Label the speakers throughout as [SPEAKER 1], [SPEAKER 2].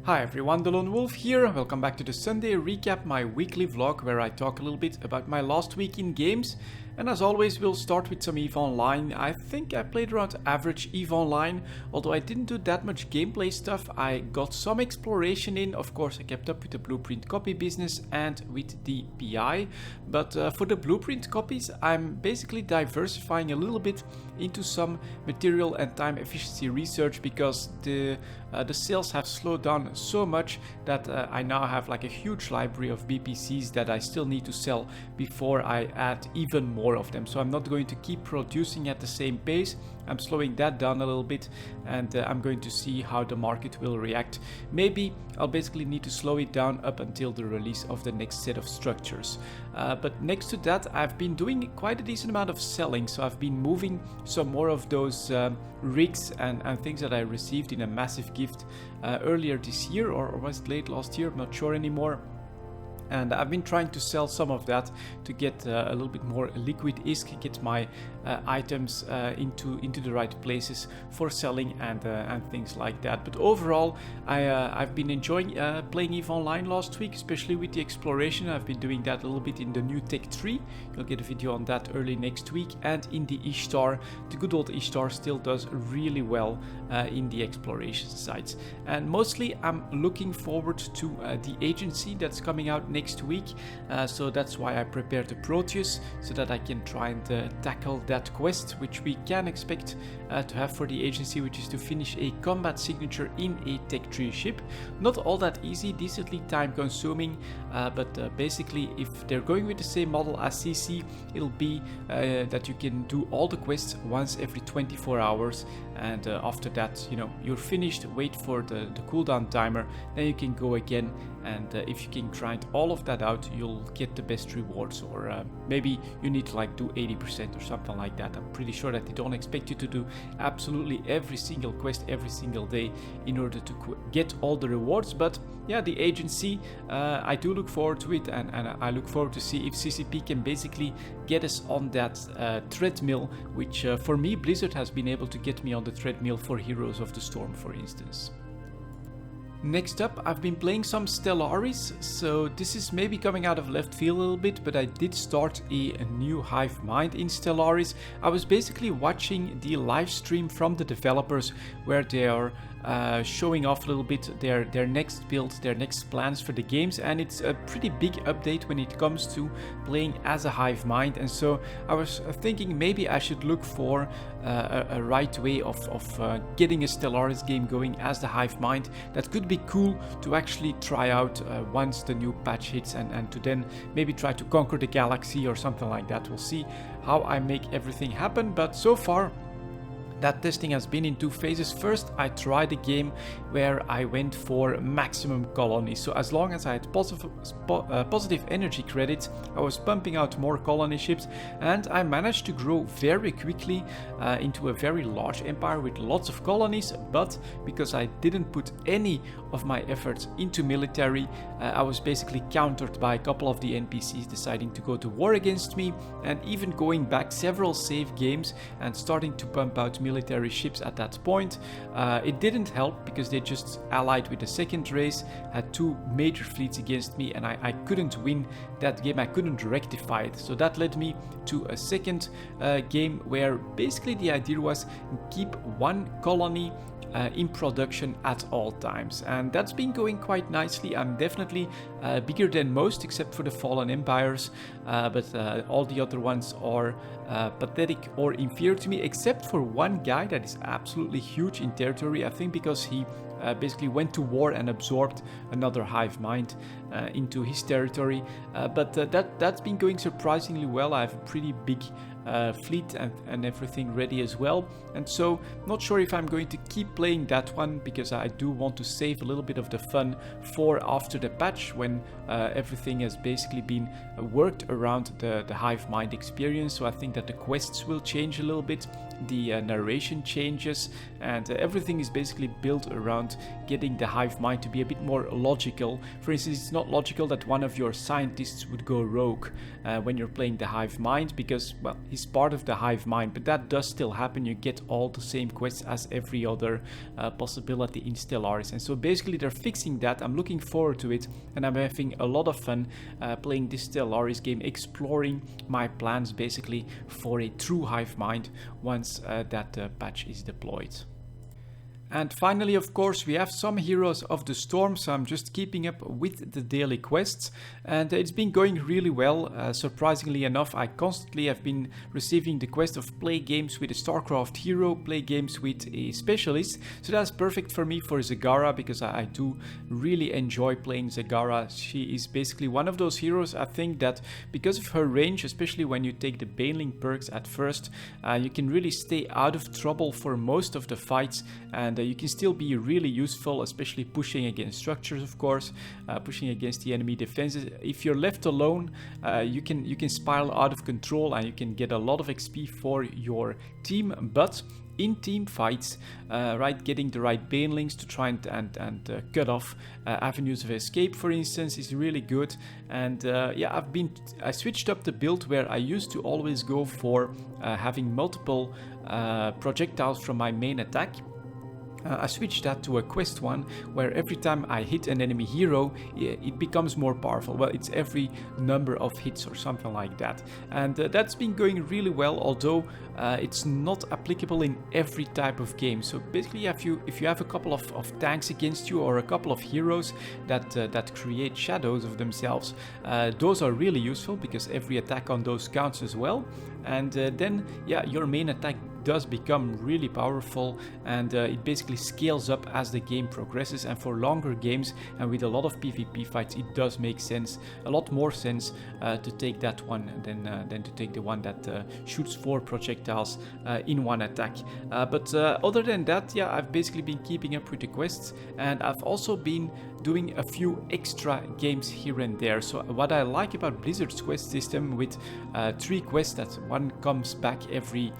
[SPEAKER 1] Hi everyone, delonewolf here. Welcome back to the Sunday recap, my weekly vlog where I talk a little bit about my last week in games. And as always, we'll start with some EVE Online. I think I played around average EVE Online, although I didn't do that much gameplay stuff. I got some exploration in. Of course, I kept up with the blueprint copy business and with the PI. But for the blueprint copies, I'm basically diversifying a little bit into some material and time efficiency research because the sales have slowed down so much that I now have like a huge library of BPCs that I still need to sell before I add even more of them. So I'm not going to keep producing at the same pace. I'm slowing that down a little bit, and I'm going to see how the market will react. Maybe I'll basically need to slow it down up until the release of the next set of structures. But next to that, I've been doing quite a decent amount of selling. So I've been moving some more of those rigs and things that I received in a massive gift earlier this year, or was it late last year? I'm not sure anymore. And I've been trying to sell some of that to get a little bit more liquid ISK, get my items into the right places for selling and things like that. But overall, I've been enjoying playing EVE Online last week, especially with the exploration. I've been doing that a little bit in the new Tech 3. You'll get a video on that early next week. And in the Ishtar, the good old Ishtar still does really well in the exploration sites. And mostly I'm looking forward to the agency that's coming out next week, so that's why I prepared the Proteus so that I can try and tackle that quest, which we can expect to have for the agency, which is to finish a combat signature in a Tech 3 ship. Not all that easy, decently time consuming, but basically if they're going with the same model as CC, it'll be that you can do all the quests once every 24 hours, and after that, you know, you're finished, wait for the cooldown timer, then you can go again, and if you can grind all of that out, you'll get the best rewards, or maybe you need to like do 80% or something like that. I'm pretty sure that they don't expect you to do absolutely every single quest every single day in order to get all the rewards. But yeah, the agency, I do look forward to it, and I look forward to see if CCP can basically get us on that treadmill, which for me, Blizzard has been able to get me on the treadmill for Heroes of the Storm, for instance. Next up, I've been playing some Stellaris, so this is maybe coming out of left field a little bit, but I did start a new hive mind in Stellaris. I was basically watching the live stream from the developers where they are showing off a little bit their next build, their next plans for the games, and it's a pretty big update when it comes to playing as a hive mind. And so I was thinking maybe I should look for a right way of getting a Stellaris game going as the hive mind. That could be cool to actually try out once the new patch hits, and to then maybe try to conquer the galaxy or something like that. We'll see how I make everything happen, but so far that testing has been in two phases. First, I tried a game where I went for maximum colonies. So as long as I had positive energy credits, I was pumping out more colony ships, and I managed to grow very quickly into a very large empire with lots of colonies. But because I didn't put any of my efforts into military, I was basically countered by a couple of the NPCs deciding to go to war against me, and even going back several save games and starting to pump out military ships at that point. It didn't help because they just allied with the second race, had two major fleets against me, and I couldn't win that game. I couldn't rectify it. So that led me to a second game where basically the idea was keep one colony in production at all times, and that's been going quite nicely. I'm definitely bigger than most except for the Fallen Empires, but all the other ones are pathetic or inferior to me, except for one guy that is absolutely huge in territory, I think because he basically went to war and absorbed another hive mind into his territory, but that's been going surprisingly well. I have a pretty big fleet and everything ready as well, and so not sure if I'm going to keep playing that one because I do want to save a little bit of the fun for after the patch when everything has basically been worked around the hive mind experience. So I think that the quests will change a little bit, the narration changes, and everything is basically built around getting the hive mind to be a bit more logical. For instance, it's not logical that one of your scientists would go rogue when you're playing the hive mind because, well, he's is part of the hive mind, but that does still happen. You get all the same quests as every other possibility in Stellaris, and so basically they're fixing that. I'm looking forward to it, and I'm having a lot of fun playing this Stellaris game, exploring my plans basically for a true hive mind once that patch is deployed. And finally, of course, we have some Heroes of the Storm, so I'm just keeping up with the daily quests, and it's been going really well. Surprisingly enough, I constantly have been receiving the quest of play games with a StarCraft hero, play games with a specialist, so that's perfect for me for Zagara, because I do really enjoy playing Zagara. She is basically one of those heroes, I think, that because of her range, especially when you take the Baneling perks at first, you can really stay out of trouble for most of the fights, and you can still be really useful, especially pushing against structures, of course, pushing against the enemy defenses. If you're left alone, you can spiral out of control, and you can get a lot of XP for your team, but in team fights, right, getting the right banelings to try and cut off avenues of escape, for instance, is really good. And yeah, I switched up the build where I used to always go for having multiple projectiles from my main attack. I switched that to a quest one, where every time I hit an enemy hero, it becomes more powerful. Well, it's every number of hits or something like that. And that's been going really well, although it's not applicable in every type of game. So basically, if you have a couple of tanks against you, or a couple of heroes that create shadows of themselves, those are really useful, because every attack on those counts as well. And then, yeah, your main attack does become really powerful, and it basically scales up as the game progresses. And for longer games and with a lot of PvP fights, it does make sense, a lot more sense, to take that one than to take the one that shoots 4 projectiles in one attack. But other than that, yeah, I've basically been keeping up with the quests, and I've also been doing a few extra games here and there. So what I like about Blizzard's quest system, with 3 quests, that one comes back every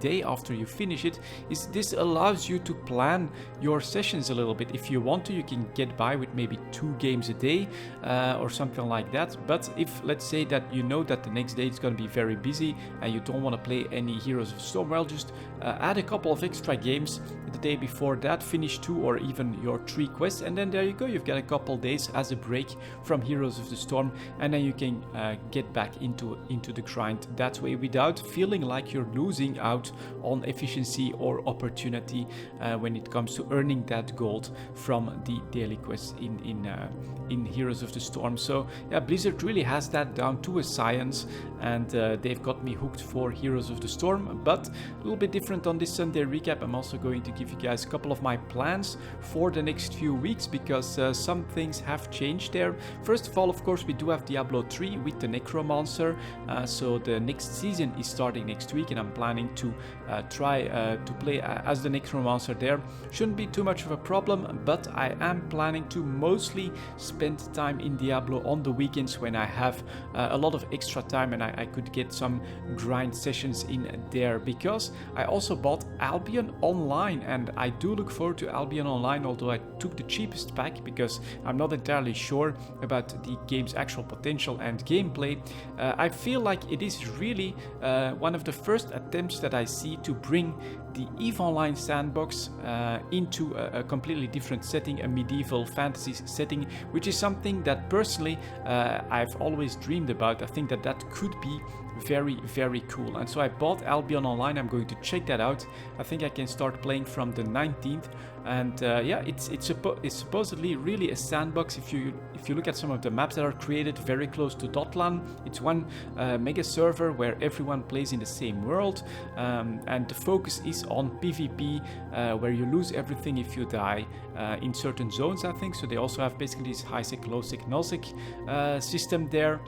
[SPEAKER 1] day after you finish it, is this allows you to plan your sessions a little bit. If you want to, you can get by with maybe 2 games a day or something like that. But if, let's say that you know that the next day it's going to be very busy and you don't want to play any Heroes of Storm, well, just add a couple of extra games the day before that, finish 2 or even your 3 quests, and then there you go, you've got a couple days as a break from Heroes of the Storm, and then you can get back into the grind that way, without feeling like you're losing out on efficiency or opportunity when it comes to earning that gold from the daily quests in Heroes of the Storm. So yeah, Blizzard really has that down to a science, and they've got me hooked for Heroes of the Storm. But a little bit different on this Sunday recap, I'm also going to give you guys a couple of my plans for the next few weeks, because some things have changed there. First of all, of course, we do have Diablo 3 with the Necromancer, so the next season is starting next week, and I'm planning to try to play as the Necromancer there. Shouldn't be too much of a problem, but I am planning to mostly spend time in Diablo on the weekends when I have a lot of extra time, and I could get some grind sessions in there, because I also bought Albion Online, and I do look forward to Albion Online, although I took the cheapest pack because I'm not entirely sure about the game's actual potential and gameplay. I feel like it is really one of the first attempts that I see to bring the EVE Online sandbox into a completely different setting, a medieval fantasy setting, which is something that personally I've always dreamed about. I think that could be very, very cool. And so I bought Albion Online. I'm going to check that out. I think I can start playing from the 19th. And yeah, it's supposedly really a sandbox. If you look at some of the maps that are created very close to Dotlan, it's one mega server where everyone plays in the same world, and the focus is on PvP, where you lose everything if you die in certain zones, I think. So they also have basically this high-sec, low-sec, null-sec system there.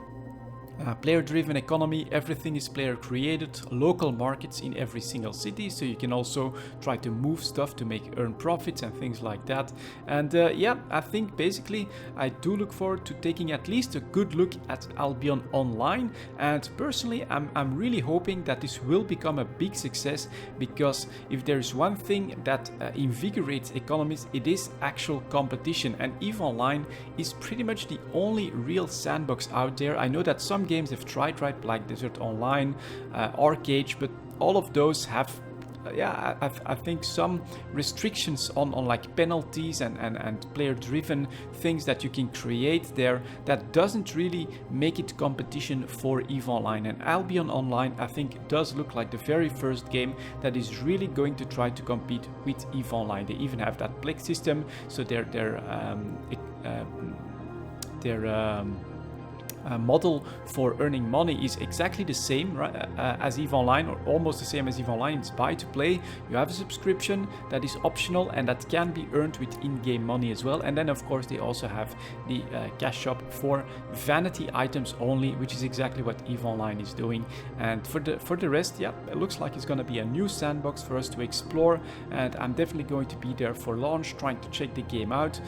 [SPEAKER 1] Player-driven economy, everything is player-created, local markets in every single city, so you can also try to move stuff to earn profits and things like that. And yeah, I think basically I do look forward to taking at least a good look at Albion Online, and personally I'm really hoping that this will become a big success, because if there's one thing that invigorates economies, it is actual competition, and EVE Online is pretty much the only real sandbox out there. I know that some games they've tried, right? Black Desert Online, Arcade, but all of those have I think some restrictions on like penalties and player-driven things that you can create there that doesn't really make it competition for EVE Online. And Albion Online, I think, does look like the very first game that is really going to try to compete with EVE Online. They even have that Plex system, so their model for earning money is exactly the same, right, as EVE Online, or almost the same as EVE Online. It's buy to play. You have a subscription that is optional and that can be earned with in-game money as well. And then of course they also have the cash shop for vanity items only, which is exactly what EVE Online is doing. And for the rest, yeah, it looks like it's going to be a new sandbox for us to explore, and I'm definitely going to be there for launch, trying to check the game out.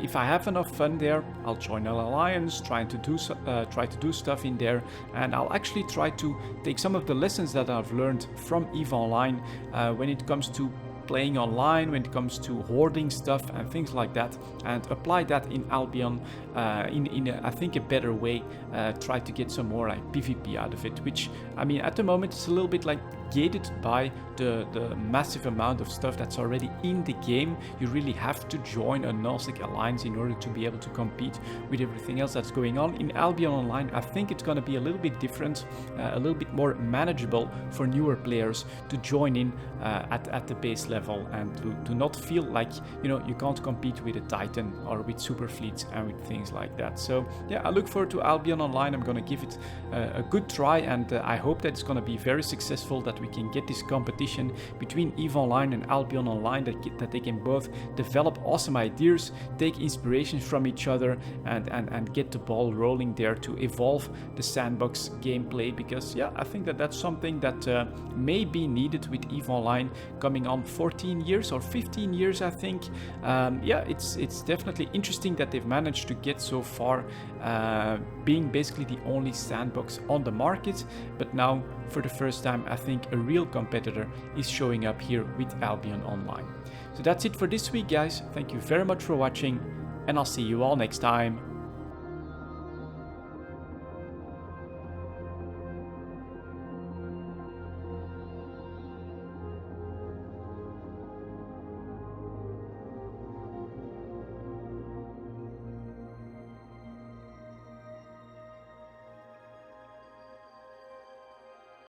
[SPEAKER 1] If I have enough fun there, I'll join an alliance, try to do stuff in there, and I'll actually try to take some of the lessons that I've learned from EVE Online when it comes to playing online, when it comes to hoarding stuff and things like that, and apply that in Albion in I think a better way. Try to get some more like PvP out of it, which, I mean, at the moment it's a little bit like gated by the massive amount of stuff that's already in the game. You really have to join a Gnostic alliance in order to be able to compete with everything else that's going on. In Albion Online, I think it's going to be a little bit different, a little bit more manageable for newer players to join in at the base level, and to not feel like, you know, you can't compete with a Titan or with super fleets and with things like that. So yeah, I look forward to Albion Online. I'm going to give it a good try, and I hope that it's going to be very successful, that we can get this competition between EVE Online and Albion Online, that they can both develop awesome ideas, take inspiration from each other, and get the ball rolling there to evolve the sandbox gameplay. Because yeah, I think that that's something that may be needed with EVE Online coming on 14 years or 15 years, I think. Yeah, it's definitely interesting that they've managed to get so far, being basically the only sandbox on the market, but now for the first time I think a real competitor is showing up here with Albion Online. So that's it for this week, guys. Thank you very much for watching, and I'll see you all next time.